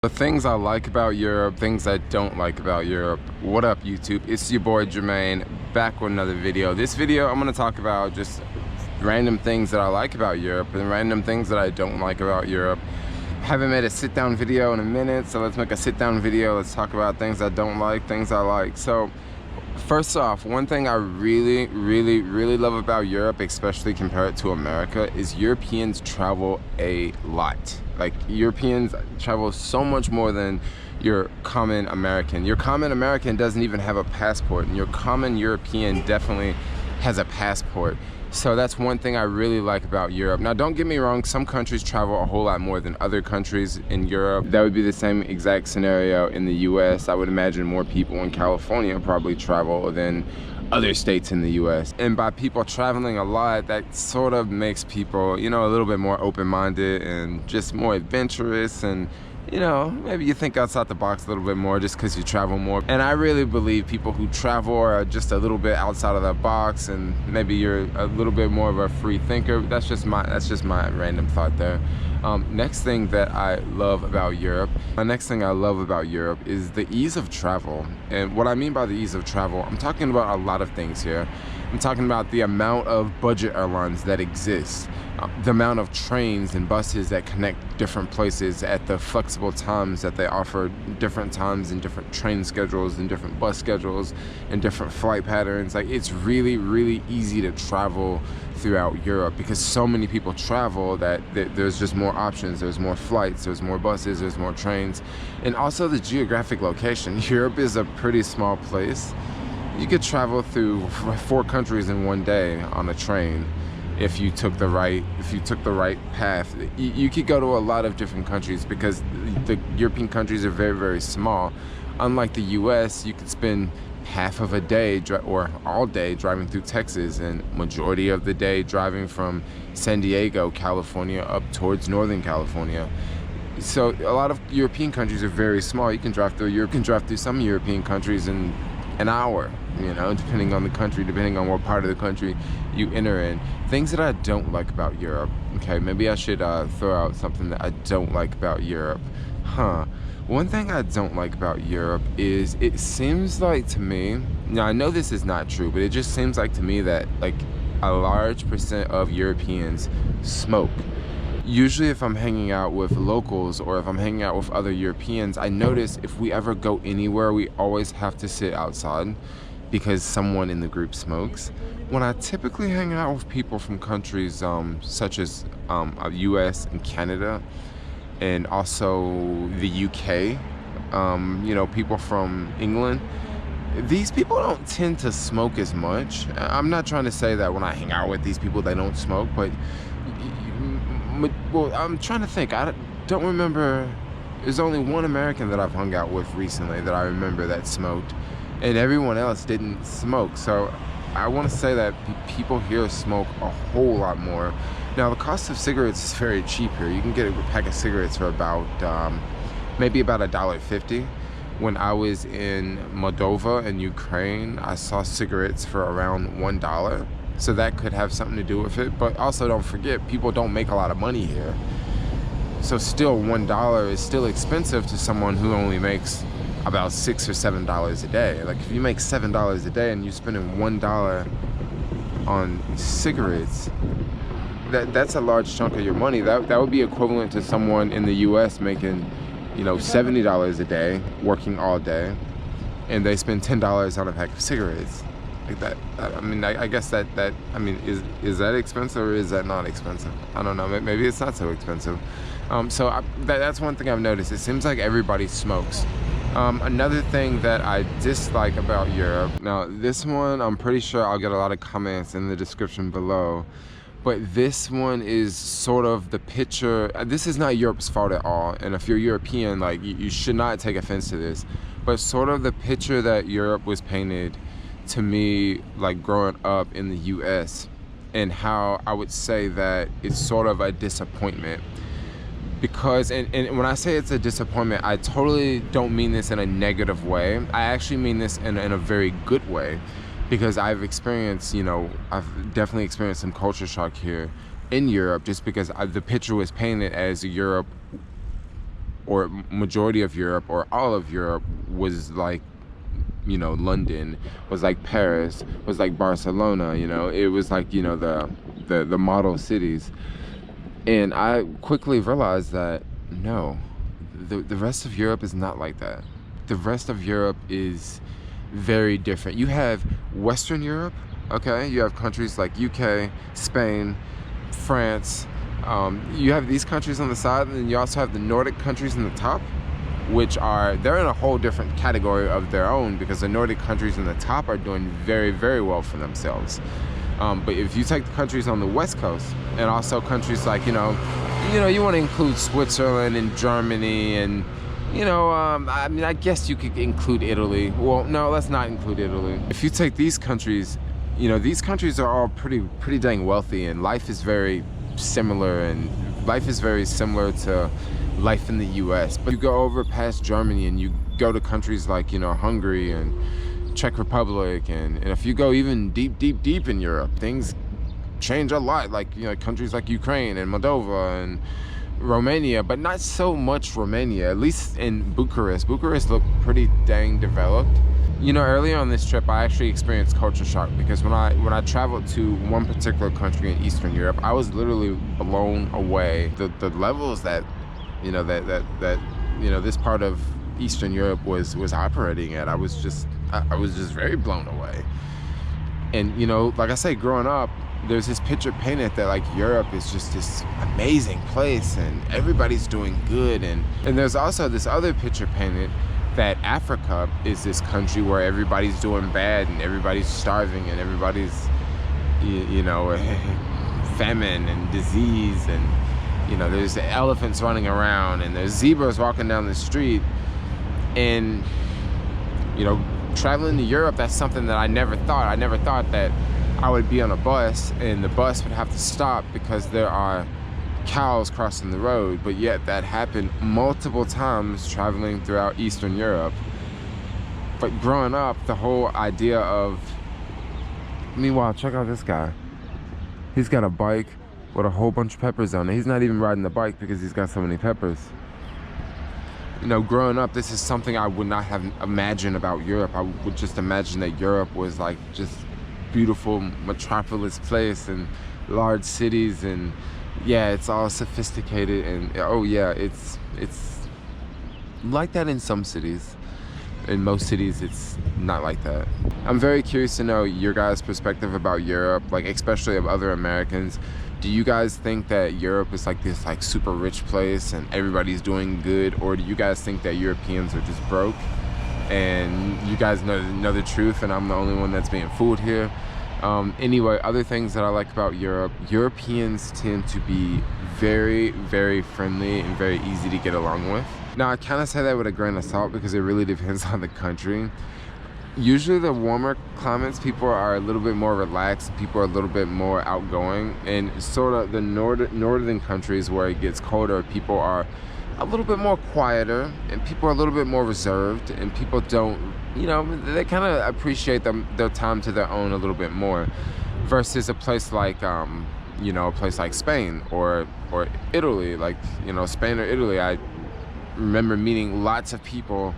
The things I like about Europe, things I don't like about Europe. What up, YouTube? It's your boy Jermaine, back with another video. This video, I'm gonna talk about just random things that I like about Europe and random things that I don't like about Europe. Haven't made a sit-down video in a minute, so let's make a sit-down video. Let's talk about things I don't like, things I like. So, first off, one thing I really love about Europe, especially compared to America, is Europeans travel a lot. Like, Europeans travel so much more than your common American. Your common American doesn't even have a passport, and your common European definitely has a passport. So that's one thing I really like about Europe. Now, don't get me wrong, some countries travel a whole lot more than other countries in Europe. That would be the same exact scenario in the US. I would imagine more people in California probably travel than other states in the US. And by people traveling a lot, that sort of makes people, you know, a little bit more open-minded and just more adventurous, and you know, maybe you think outside the box a little bit more just because you travel more. And I really believe people who travel are just a little bit outside of the box, and maybe you're a little bit more of a free thinker. That's just my random thought there. Next thing that I love about Europe, is the ease of travel. And what I mean by the ease of travel, I'm talking about a lot of things here. I'm talking about the amount of budget airlines that exist, the amount of trains and buses that connect different places at the flexible times that they offer, different times and different train schedules and different bus schedules and different flight patterns. Like, it's really easy to travel throughout Europe because so many people travel that there's just more options. There's more flights, there's more buses, there's more trains. And also the geographic location. Europe is a pretty small place. You could travel through 4 countries in one day on a train if you took the right path. You could go to a lot of different countries because the European countries are very small. Unlike the US, you could spend half of a day or all day driving through Texas, and majority of the day driving from San Diego, California up towards Northern California. So a lot of European countries are very small. You can drive through some European countries in an hour, you know, depending on the country, depending on what part of the country you enter in. Things that I don't like about Europe. Okay, maybe I should throw out something that I don't like about Europe. One thing I don't like about Europe is it seems like to me, now I know this is not true, but it just seems like to me that like a large percent of Europeans smoke. Usually if I'm hanging out with locals or if I'm hanging out with other Europeans, I notice if we ever go anywhere, we always have to sit outside because someone in the group smokes. When I typically hang out with people from countries such as US and Canada, and also the UK, you know, people from England, these people don't tend to smoke as much. I'm not trying to say that when I hang out with these people they don't smoke, but well, I'm trying to think. I don't remember. There's only one American that I've hung out with recently that I remember that smoked, and everyone else didn't smoke. So I want to say that people here smoke a whole lot more. Now, the cost of cigarettes is very cheap here. You can get a pack of cigarettes for about maybe about $1.50. When I was in Moldova and Ukraine, I saw cigarettes for around $1. So that could have something to do with it. But also don't forget, people don't make a lot of money here. So still $1 is still expensive to someone who only makes about $6 or $7 a day. Like, if you make $7 a day and you're spending $1 on cigarettes, that's a large chunk of your money. That would be equivalent to someone in the US making, you know, $70 a day, working all day, and they spend $10 on a pack of cigarettes. Like that. I mean, I guess I mean, is that expensive or is that not expensive? I don't know. Maybe it's not so expensive. So that's one thing I've noticed. It seems like everybody smokes. Another thing that I dislike about Europe. Now, this one, I'm pretty sure I'll get a lot of comments in the description below. But this one is sort of the picture. This is not Europe's fault at all. And if you're European, like, you should not take offense to this. But sort of the picture that Europe was painted to me, like growing up in the US, and how I would say that it's sort of a disappointment. Because, and when I say it's a disappointment, I totally don't mean this in a negative way. I actually mean this in a very good way. Because I've experienced, you know, I've definitely experienced some culture shock here in Europe, just because the picture was painted as Europe or majority of Europe, or all of Europe was like, you know, London, was like Paris, was like Barcelona, you know, it was like, you know, the model cities. And I quickly realized that no, the rest of Europe is not like that. The rest of Europe is very different. You have Western Europe, okay? You have countries like UK, Spain, France. You have these countries on the side, and then you also have the Nordic countries in the top, which are, they're in a whole different category of their own, because the Nordic countries in the top are doing very, very well for themselves. But if you take the countries on the West Coast, and also countries like, you want to include Switzerland and Germany, and, I mean, I guess you could include Italy. Well, no, let's not include Italy. If you take these countries, these countries are all pretty dang wealthy, and life is very similar, to life in the US. But you go over past Germany and you go to countries like, Hungary and Czech Republic, and if you go even deep in Europe, things change a lot, like countries like Ukraine and Moldova and Romania, but not so much Romania, at least in Bucharest. Bucharest looked pretty dang developed. Earlier on this trip, I actually experienced culture shock, because when I traveled to one particular country in Eastern Europe, I was literally blown away. The levels that this part of Eastern Europe was operating at, I was just very blown away. And like I say, growing up, there's this picture painted that like Europe is just this amazing place and everybody's doing good, and there's also this other picture painted that Africa is this country where everybody's doing bad and everybody's starving and everybody's famine and disease, and there's elephants running around and there's zebras walking down the street. And traveling to Europe, that's something that I never thought that I would be on a bus and the bus would have to stop because there are cows crossing the road. But yet that happened multiple times traveling throughout Eastern Europe. But growing up, the whole idea of, meanwhile, check out this guy. He's got a bike with a whole bunch of peppers on it. He's not even riding the bike because he's got so many peppers. Growing up, this is something I would not have imagined about Europe. I would just imagine that Europe was like just beautiful metropolis place and large cities, and yeah, it's all sophisticated, and oh yeah, it's like that in some cities. In most cities, it's not like that. I'm very curious to know your guys' perspective about Europe, like especially of other Americans. Do you guys think that Europe is like this like super rich place and everybody's doing good, or do you guys think that Europeans are just broke and you guys know the truth and I'm the only one that's being fooled here? Anyway, other things that I like about Europe, Europeans tend to be very, very friendly and very easy to get along with. Now, I kind of say that with a grain of salt because it really depends on the country. Usually the warmer climates, people are a little bit more relaxed, people are a little bit more outgoing, and sort of the northern countries where it gets colder, people are a little bit more quieter and people are a little bit more reserved, and people don't, they kind of appreciate their time to their own a little bit more, versus a place like a place like Spain or Italy, like Spain or Italy. I remember meeting lots of people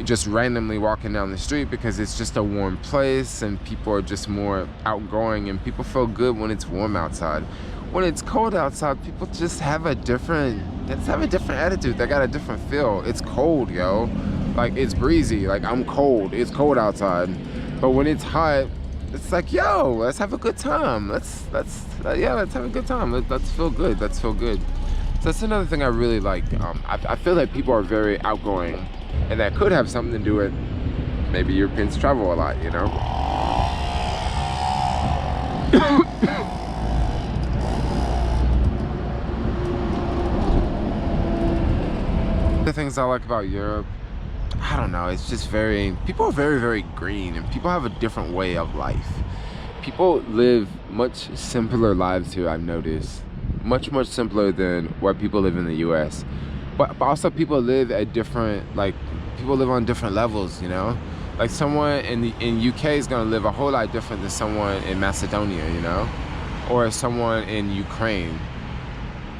just randomly walking down the street because it's just a warm place and people are just more outgoing, and people feel good when it's warm outside. When it's cold outside, people just have a different attitude. They got a different feel. It's cold, yo. Like, it's breezy. Like, I'm cold. It's cold outside. But when it's hot, it's like, yo, let's have a good time. Let's have a good time. Let's feel good. Let's feel good. So that's another thing I really like. I feel like people are very outgoing, and that could have something to do with maybe Europeans travel a lot, The things I like about Europe, I don't know, it's just people are very, very green, and people have a different way of life. People live much simpler lives here, I've noticed. Much simpler than where people live in the US. But also people live at different, people live on different levels, Like someone in UK is gonna live a whole lot different than someone in Macedonia, or someone in Ukraine.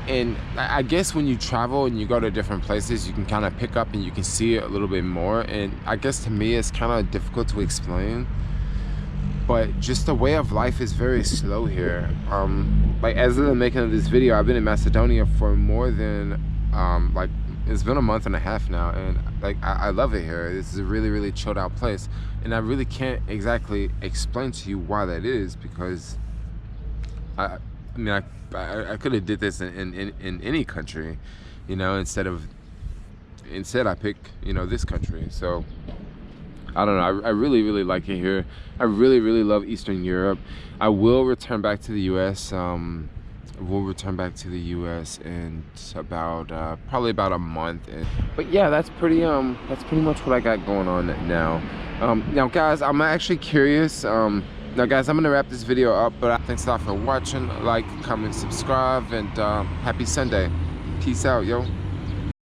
And I guess when you travel and you go to different places, you can kind of pick up and you can see it a little bit more. And I guess to me, it's kind of difficult to explain. But just the way of life is very slow here. Like as of the making of this video, I've been in Macedonia for more than like it's been a month and a half now, and like I love it here. This is a really, really chilled out place, and I really can't exactly explain to you why that is, because I mean I could have did this in any country, you know, instead I pick, you know, this country. So I don't know, I really, really like it here. I really, really love Eastern Europe. I will return back to the US. We'll return back to the US in about probably about a month. But yeah, that's pretty much what I got going on now. Now guys, I'm actually curious. Now guys, I'm gonna wrap this video up, but thanks a lot for watching. Like, comment, subscribe, and happy Sunday. Peace out, yo.